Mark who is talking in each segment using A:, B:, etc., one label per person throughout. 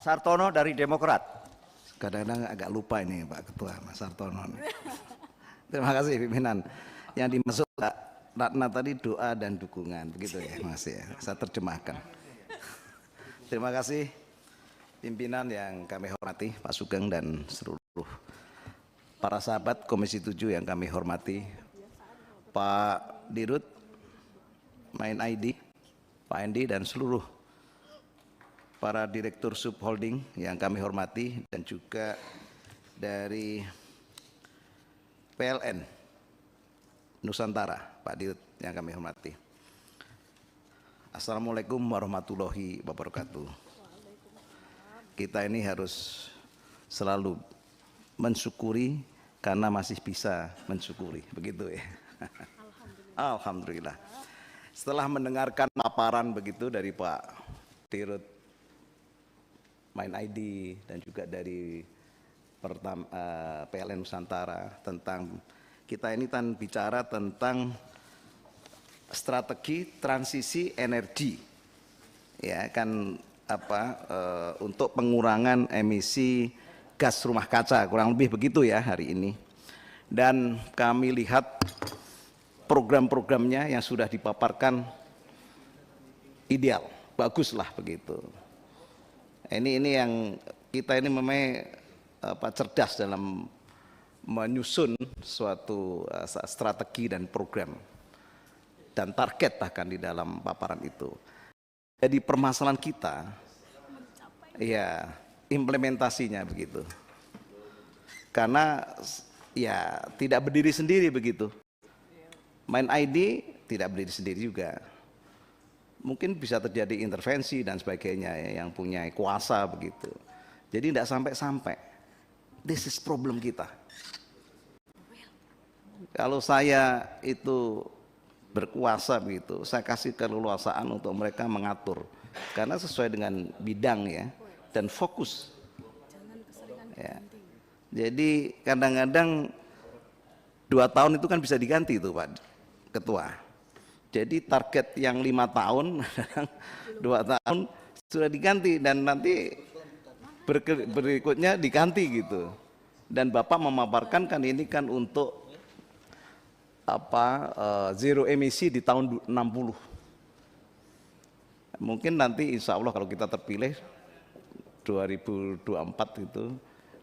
A: Sartono dari Demokrat.
B: Kadang-kadang agak lupa ini Pak Ketua, Mas Sartono. Terima kasih pimpinan. Yang dimaksud Pak Ratna tadi doa dan dukungan, begitu ya Mas ya. Saya terjemahkan. Terima kasih pimpinan yang kami hormati, Pak Sugeng dan seluruh para sahabat Komisi 7 yang kami hormati, Pak Dirut, Main ID, Pak Endi dan seluruh para direktur subholding yang kami hormati, dan juga dari PLN Nusantara, Pak Dirut yang kami hormati. Assalamualaikum warahmatullahi wabarakatuh. Kita ini harus selalu mensyukuri karena masih bisa mensyukuri, begitu ya. Alhamdulillah. Setelah mendengarkan paparan begitu dari Pak Dirut Main ID dan juga dari PLN Nusantara tentang kita ini kan bicara tentang strategi transisi energi, ya kan, untuk pengurangan emisi gas rumah kaca, kurang lebih begitu ya hari ini. Dan kami lihat program-programnya yang sudah dipaparkan ideal, baguslah begitu. Ini yang kita ini memang cerdas dalam menyusun suatu strategi dan program dan target bahkan di dalam paparan itu. Jadi permasalahan kita ya implementasinya begitu. Karena ya tidak berdiri sendiri begitu. Main ID tidak berdiri sendiri juga. Mungkin bisa terjadi intervensi dan sebagainya ya, yang punya kuasa begitu. Jadi tidak sampai-sampai. This is problem kita. Kalau saya itu berkuasa begitu, saya kasih keleluasaan untuk mereka mengatur karena sesuai dengan bidang ya dan fokus. Ya. Jadi kadang-kadang 2 tahun itu kan bisa diganti itu Pak Ketua. Jadi target yang 5 tahun, 2 tahun sudah diganti dan nanti berikutnya diganti gitu. Dan Bapak memaparkan kan ini kan untuk zero emisi di tahun 60. Mungkin nanti insya Allah kalau kita terpilih 2024 itu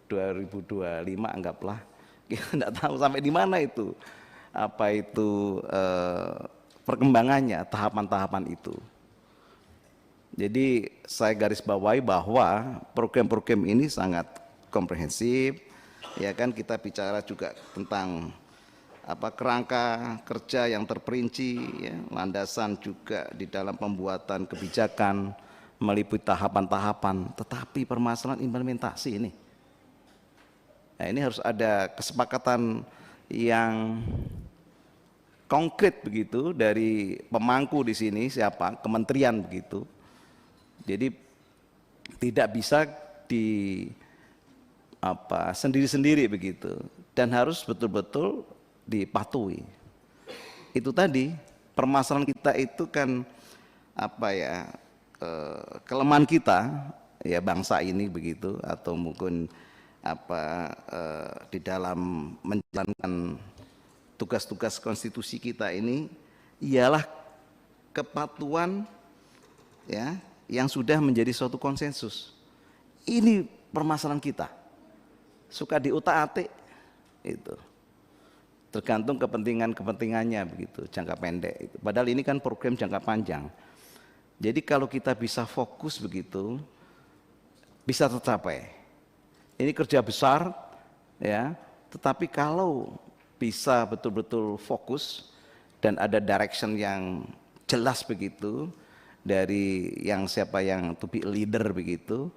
B: 2025 anggaplah, kita tidak tahu sampai di mana itu perkembangannya, tahapan-tahapan itu. Jadi saya garis bawahi bahwa program-program ini sangat komprehensif, ya kan, kita bicara juga tentang kerangka kerja yang terperinci, ya, landasan juga di dalam pembuatan kebijakan meliputi tahapan-tahapan, tetapi permasalahan implementasi ini. Nah, ini harus ada kesepakatan yang konkret begitu dari pemangku di sini, siapa, kementerian begitu. Jadi tidak bisa sendiri-sendiri begitu, dan harus betul-betul dipatuhi. Itu tadi permasalahan kita itu kan kelemahan kita ya bangsa ini begitu, atau mungkin di dalam menjalankan tugas-tugas konstitusi kita ini ialah kepatuhan ya yang sudah menjadi suatu konsensus. Ini permasalahan kita, suka diutak-atik itu, tergantung kepentingannya begitu, jangka pendek itu. Padahal ini kan program jangka panjang. Jadi kalau kita bisa fokus begitu, bisa tercapai. Ini kerja besar ya, tetapi kalau bisa betul-betul fokus dan ada direction yang jelas begitu dari siapa yang to be a leader begitu,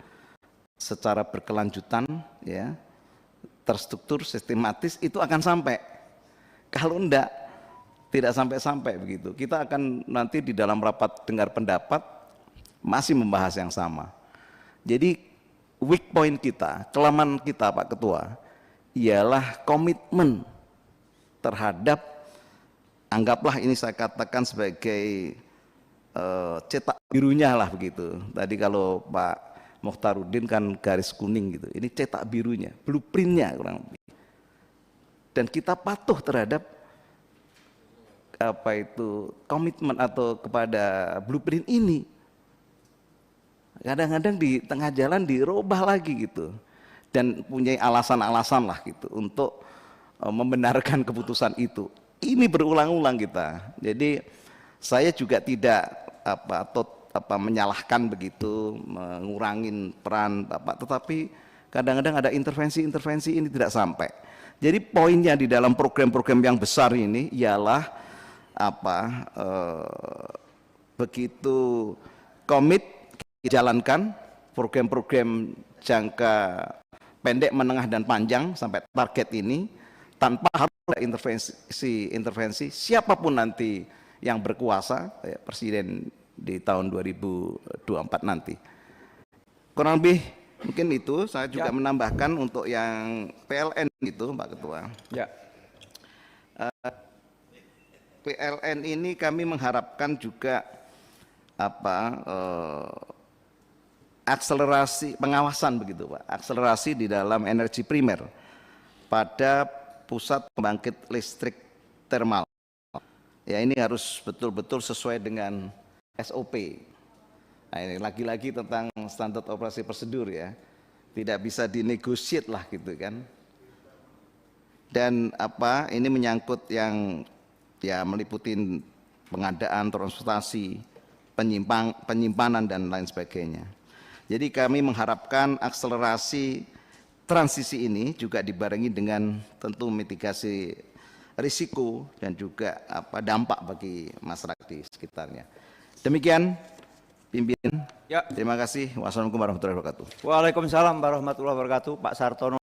B: secara berkelanjutan ya, terstruktur, sistematis, itu akan sampai. Kalau enggak, tidak sampai-sampai begitu. Kita akan nanti di dalam rapat dengar pendapat masih membahas yang sama. Jadi weak point kita, kelemahan kita Pak Ketua, ialah komitmen terhadap, anggaplah ini saya katakan sebagai cetak birunya lah begitu. Tadi kalau Pak Mokhtaruddin kan garis kuning gitu. Ini cetak birunya, blueprintnya kurang lebih. Dan kita patuh terhadap apa itu komitmen atau kepada blueprint ini. Kadang-kadang di tengah jalan dirubah lagi gitu. Dan punya alasan-alasan lah gitu untuk membenarkan keputusan itu. Ini berulang-ulang kita. Jadi saya juga tidak menyalahkan begitu, mengurangin peran Bapak, tetapi kadang-kadang ada intervensi-intervensi ini tidak sampai. Jadi poinnya di dalam program-program yang besar ini ialah begitu komit jalankan program-program jangka pendek, menengah dan panjang sampai target ini tanpa harus ada intervensi siapapun nanti yang berkuasa, presiden di tahun 2024 nanti. Kurang lebih mungkin itu. Saya juga menambahkan untuk yang PLN itu, Pak Ketua.
A: Ya.
B: PLN ini kami mengharapkan juga akselerasi pengawasan begitu, Pak. Akselerasi di dalam energi primer pada pusat pembangkit listrik termal. Ya, ini harus betul-betul sesuai dengan SOP. Nah, ini lagi-lagi tentang standar operasi prosedur ya, tidak bisa dinegosiat lah gitu kan. Dan ini menyangkut yang ya meliputi pengadaan, transportasi, penyimpanan dan lain sebagainya. Jadi kami mengharapkan akselerasi transisi ini juga dibarengi dengan tentu mitigasi risiko dan juga dampak bagi masyarakat di sekitarnya. Demikian pimpinan.
A: Ya.
B: Terima kasih. Wassalamualaikum warahmatullahi wabarakatuh.
A: Waalaikumsalam warahmatullahi wabarakatuh. Pak Sartono.